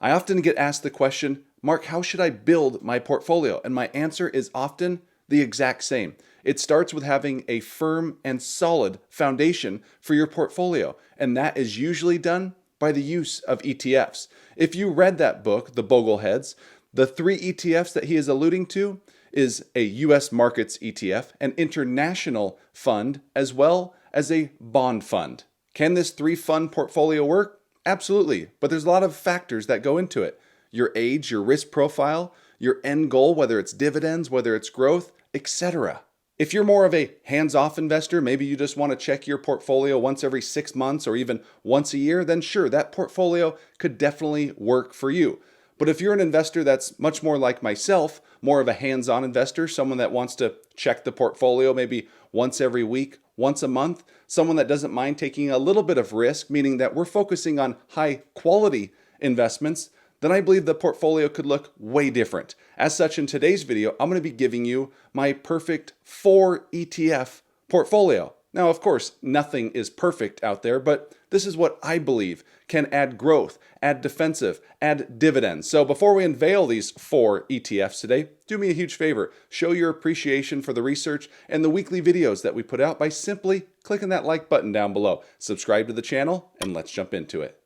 I often get asked the question, Mark, how should I build my portfolio? And my answer is often the exact same. It starts with having a firm and solid foundation for your portfolio, and that is usually done by the use of ETFs. If you read that book, The Bogleheads, the three ETFs that he is alluding to is a US markets ETF, an international fund, as well as a bond fund. Can this three-fund portfolio work? Absolutely, but there's a lot of factors that go into it. Your age, your risk profile, your end goal, whether it's dividends, whether it's growth, etc. If you're more of a hands-off investor, maybe you just want to check your portfolio once every 6 months or even once a year, then sure, that portfolio could definitely work for you. But if you're an investor that's much more like myself, more of a hands-on investor, someone that wants to check the portfolio maybe once every week, once a month, someone that doesn't mind taking a little bit of risk, meaning that we're focusing on high quality investments, then I believe the portfolio could look way different. As such, in today's video, I'm going to be giving you my perfect 4 ETF portfolio. Now, of course, nothing is perfect out there, but this is what I believe can add growth, add defensive, add dividends. So before we unveil these 4 ETFs today, do me a huge favor. Show your appreciation for the research and the weekly videos that we put out by simply clicking that like button down below. Subscribe to the channel, and let's jump into it.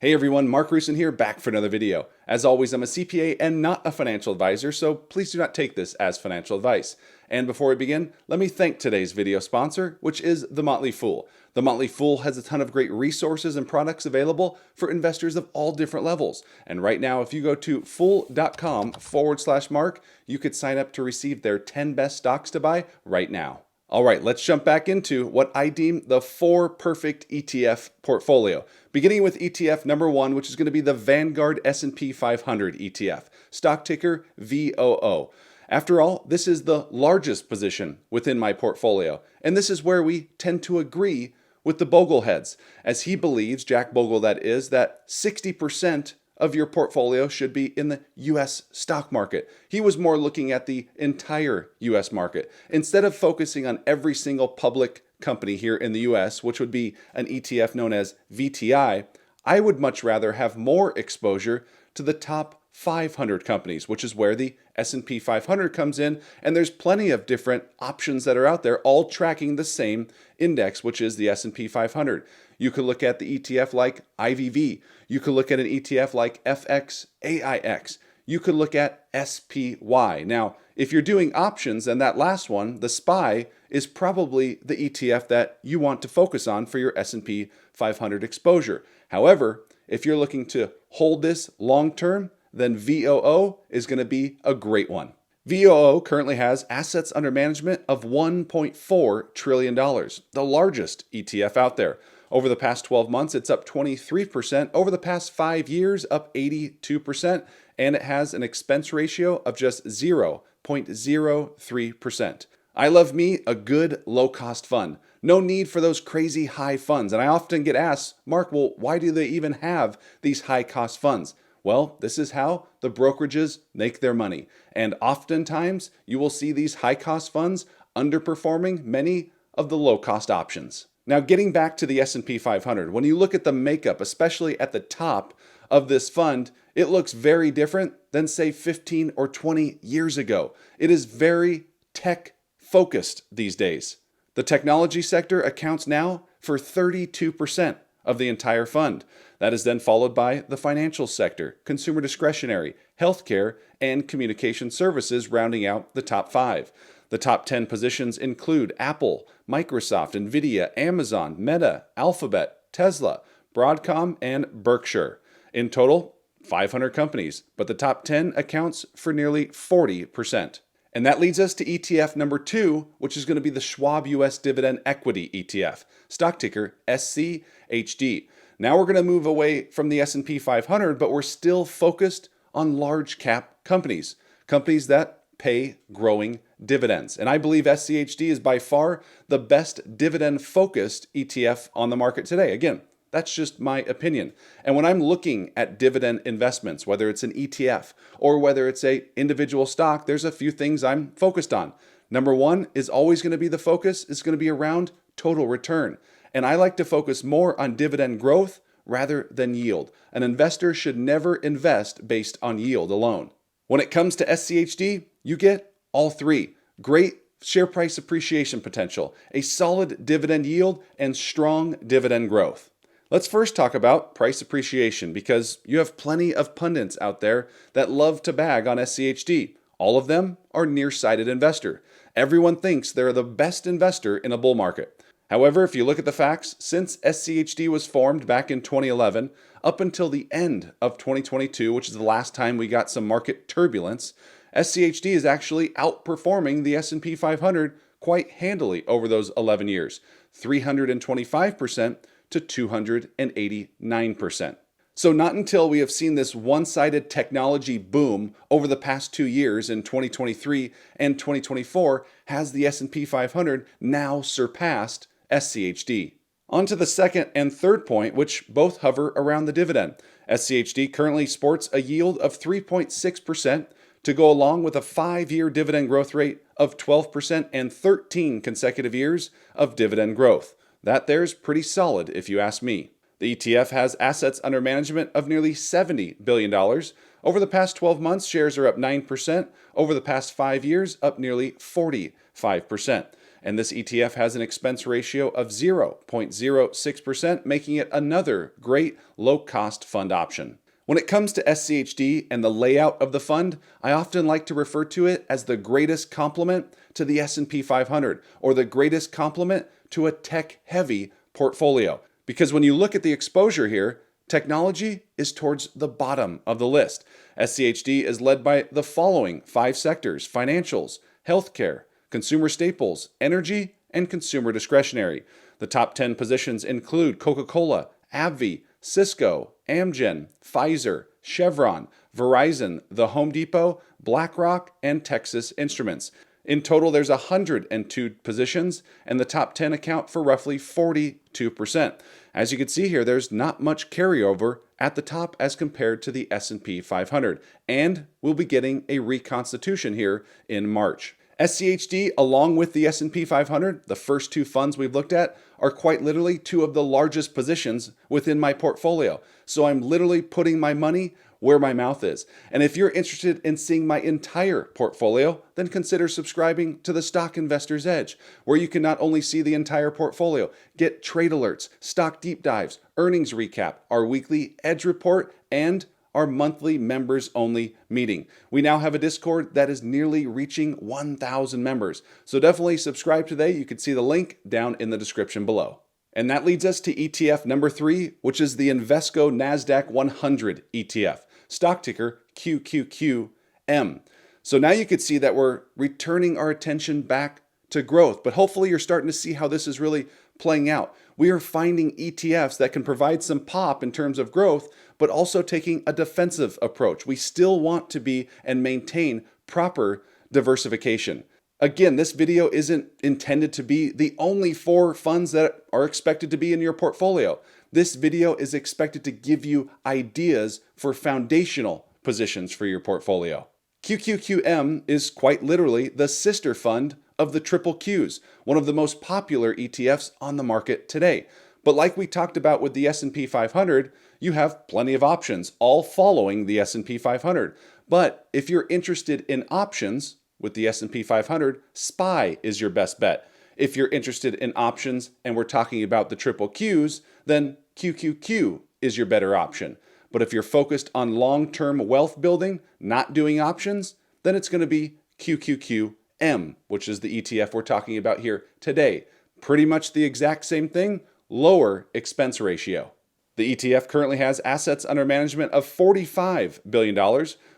Hey everyone, Mark Roussin here, back for another video. As always, I'm a CPA and not a financial advisor, so please do not take this as financial advice. And before we begin, let me thank today's video sponsor, which is the Motley Fool. The Motley Fool has a ton of great resources and products available for investors of all different levels. And right now, if you go to fool.com/Mark, you could sign up to receive their 10 best stocks to buy right now. All right, let's jump back into what I deem the 4 perfect ETF portfolio. Beginning with ETF number 1, which is going to be the Vanguard S&P 500 ETF, stock ticker VOO. After all, this is the largest position within my portfolio, and this is where we tend to agree with the Bogleheads, as he believes, Jack Bogle that is, that 60% of your portfolio should be in the US stock market. He was more looking at the entire US market. Instead of focusing on every single public company here in the US, which would be an ETF known as VTI, I would much rather have more exposure to the top 500 companies, which is where the S&P 500 comes in, and there's plenty of different options that are out there, all tracking the same index, which is the S&P 500. You could look at the ETF like IVV. You could look at an ETF like FXAIX. You could look at SPY. Now, if you're doing options, then that last one, the SPY, is probably the ETF that you want to focus on for your S&P 500 exposure. However, if you're looking to hold this long term, then VOO is going to be a great one. VOO currently has assets under management of $1.4 trillion, the largest ETF out there. Over the past 12 months, it's up 23%. Over the past 5 years, up 82%. And it has an expense ratio of just 0.03%. I love me a good low-cost fund. No need for those crazy high funds. And I often get asked, Mark, well, why do they even have these high-cost funds? Well, this is how the brokerages make their money. And oftentimes, you will see these high-cost funds underperforming many of the low-cost options. Now, getting back to the S&P 500, when you look at the makeup, especially at the top of this fund, it looks very different than, say, 15 or 20 years ago. It is very tech-focused these days. The technology sector accounts now for 32% of the entire fund. That is then followed by the financial sector, consumer discretionary, healthcare, and communication services, rounding out the top 5. The top 10 positions include Apple, Microsoft, Nvidia, Amazon, Meta, Alphabet, Tesla, Broadcom, and Berkshire. In total, 500 companies, but the top 10 accounts for nearly 40%. And that leads us to ETF number 2, which is going to be the Schwab US Dividend Equity ETF, stock ticker SCHD. Now we're going to move away from the S&P 500, but we're still focused on large cap companies, companies that pay growing dividends. And I believe SCHD is by far the best dividend-focused ETF on the market today. Again, that's just my opinion. And when I'm looking at dividend investments, whether it's an ETF or whether it's an individual stock, there's a few things I'm focused on. Number 1 is always going to be the focus is going to be around total return. And I like to focus more on dividend growth rather than yield. An investor should never invest based on yield alone. When it comes to SCHD, you get all three. Great share price appreciation potential, a solid dividend yield, and strong dividend growth. Let's first talk about price appreciation because you have plenty of pundits out there that love to bag on SCHD. All of them are nearsighted investor. Everyone thinks they're the best investor in a bull market. However, if you look at the facts, since SCHD was formed back in 2011 up until the end of 2022, which is the last time we got some market turbulence, SCHD is actually outperforming the S&P 500 quite handily over those 11 years, 325% to 289%. So not until we have seen this one-sided technology boom over the past 2 years in 2023 and 2024 has the S&P 500 now surpassed SCHD. On to the second and third point, which both hover around the dividend. SCHD currently sports a yield of 3.6% to go along with a 5-year dividend growth rate of 12% and 13 consecutive years of dividend growth. That there's pretty solid if you ask me. The ETF has assets under management of nearly $70 billion. Over the past 12 months, shares are up 9%. Over the past 5 years, up nearly 45%. And this ETF has an expense ratio of 0.06%, making it another great low-cost fund option. When it comes to SCHD and the layout of the fund, I often like to refer to it as the greatest complement to the S&P 500 or the greatest complement to a tech-heavy portfolio. Because when you look at the exposure here, technology is towards the bottom of the list. SCHD is led by the following 5 sectors: financials, healthcare, consumer staples, energy, and consumer discretionary. The top 10 positions include Coca-Cola, AbbVie, Cisco, Amgen, Pfizer, Chevron, Verizon, The Home Depot, BlackRock, and Texas Instruments. In total, there's 102 positions, and the top 10 account for roughly 42%. As you can see here, there's not much carryover at the top as compared to the S&P 500, and we'll be getting a reconstitution here in March. SCHD, along with the S&P 500, the first 2 funds we've looked at, are quite literally 2 of the largest positions within my portfolio. So I'm literally putting my money where my mouth is. And if you're interested in seeing my entire portfolio, then consider subscribing to the Stock Investor's Edge, where you can not only see the entire portfolio, get trade alerts, stock deep dives, earnings recap, our weekly Edge report, and our monthly members-only meeting. We now have a Discord that is nearly reaching 1,000 members. So definitely subscribe today. You can see the link down in the description below. And that leads us to ETF number 3, which is the Invesco NASDAQ 100 ETF, stock ticker QQQM. So now you can see that we're returning our attention back to growth, but hopefully you're starting to see how this is really playing out. We are finding ETFs that can provide some pop in terms of growth, but also taking a defensive approach. We still want to be and maintain proper diversification. Again, this video isn't intended to be the only 4 funds that are expected to be in your portfolio. This video is expected to give you ideas for foundational positions for your portfolio. QQQM is quite literally the sister fund of the triple Qs, one of the most popular ETFs on the market today. But like we talked about with the S&P 500, you have plenty of options, all following the S&P 500. But if you're interested in options with the S&P 500, SPY is your best bet. If you're interested in options and we're talking about the triple Qs, then QQQ is your better option. But if you're focused on long-term wealth building, not doing options, then it's going to be QQQM, which is the ETF we're talking about here today. Pretty much the exact same thing, lower expense ratio. The ETF currently has assets under management of $45 billion.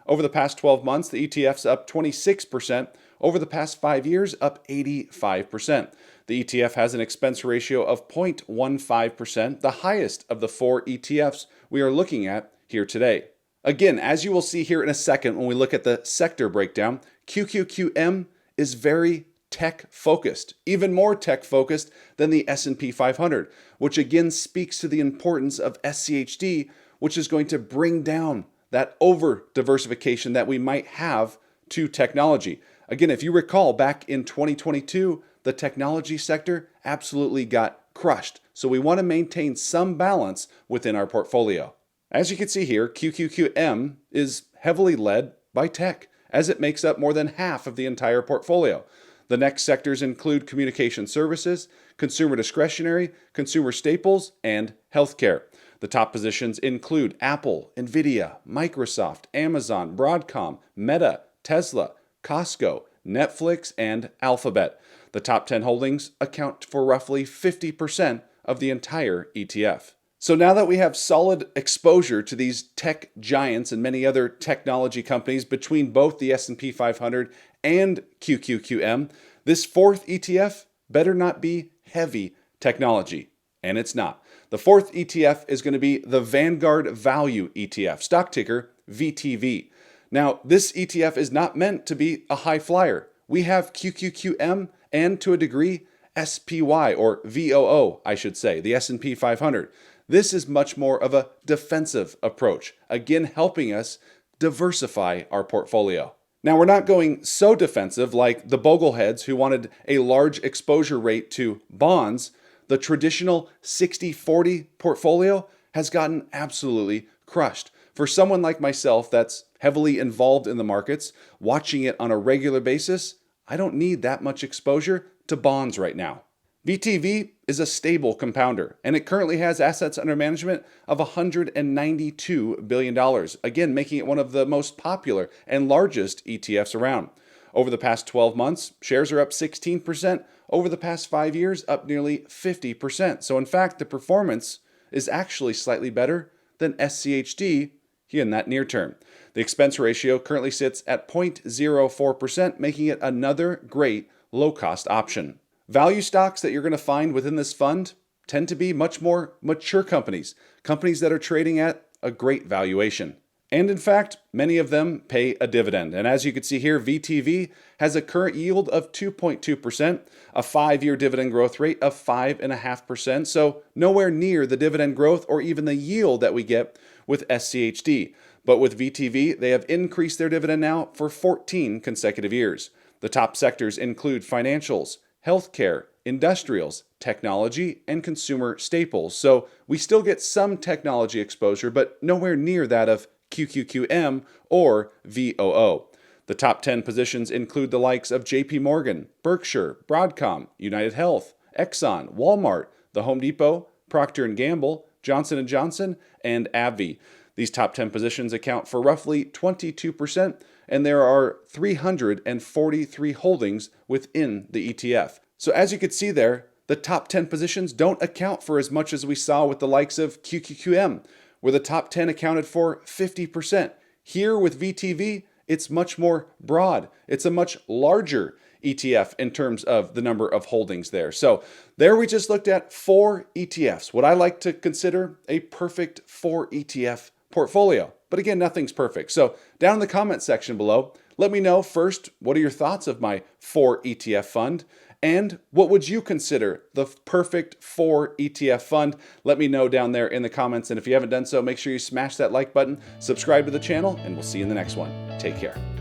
Over the past 12 months, the ETF's up 26%. Over the past 5 years, up 85%. The ETF has an expense ratio of 0.15%, the highest of the 4 ETFs we are looking at here today. Again, as you will see here in a second when we look at the sector breakdown, QQQM is very tech-focused, even more tech-focused than the S&P 500, which again speaks to the importance of SCHD, which is going to bring down that over-diversification that we might have to technology. Again, if you recall, back in 2022, the technology sector absolutely got crushed. So we want to maintain some balance within our portfolio. As you can see here, QQQM is heavily led by tech, as it makes up more than half of the entire portfolio. The next sectors include communication services, consumer discretionary, consumer staples, and healthcare. The top positions include Apple, Nvidia, Microsoft, Amazon, Broadcom, Meta, Tesla, Costco, Netflix, and Alphabet. The top 10 holdings account for roughly 50% of the entire ETF. So now that we have solid exposure to these tech giants and many other technology companies between both the S&P 500 and QQQM, this fourth ETF better not be heavy technology. And it's not. The fourth ETF is going to be the Vanguard Value ETF, stock ticker VTV. Now, this ETF is not meant to be a high flyer. We have QQQM and, to a degree, SPY, or VOO, I should say, the S&P 500. This is much more of a defensive approach, again helping us diversify our portfolio. Now, we're not going so defensive like the Bogleheads who wanted a large exposure rate to bonds. The traditional 60-40 portfolio has gotten absolutely crushed. For someone like myself that's heavily involved in the markets, watching it on a regular basis, I don't need that much exposure to bonds right now. VTV is a stable compounder, and it currently has assets under management of $192 billion, again making it one of the most popular and largest ETFs around. Over the past 12 months, shares are up 16%. Over the past 5 years, up nearly 50%. So in fact, the performance is actually slightly better than SCHD here in that near term. The expense ratio currently sits at 0.04%, making it another great low-cost option. Value stocks that you're going to find within this fund tend to be much more mature companies, companies that are trading at a great valuation. And in fact, many of them pay a dividend. And as you can see here, VTV has a current yield of 2.2%, a 5-year dividend growth rate of 5.5%, so nowhere near the dividend growth or even the yield that we get with SCHD. But with VTV, they have increased their dividend now for 14 consecutive years. The top sectors include financials, healthcare, industrials, technology, and consumer staples. So we still get some technology exposure, but nowhere near that of QQQM or VOO. The top 10 positions include the likes of JP Morgan, Berkshire, Broadcom, United Health, Exxon, Walmart, the Home Depot, Procter & Gamble, Johnson & Johnson, and AbbVie. These top 10 positions account for roughly 22%, and there are 343 holdings within the ETF. So as you can see there, the top 10 positions don't account for as much as we saw with the likes of QQQM, where the top 10 accounted for 50%. Here with VTV, it's much more broad. It's a much larger ETF in terms of the number of holdings there. So there we just looked at 4 ETFs, what I like to consider a perfect 4 ETF portfolio. But again, nothing's perfect. So down in the comment section below, let me know first, what are your thoughts of my 4 ETF fund? And what would you consider the perfect 4 ETF fund? Let me know down there in the comments. And if you haven't done so, make sure you smash that like button, subscribe to the channel, and we'll see you in the next one. Take care.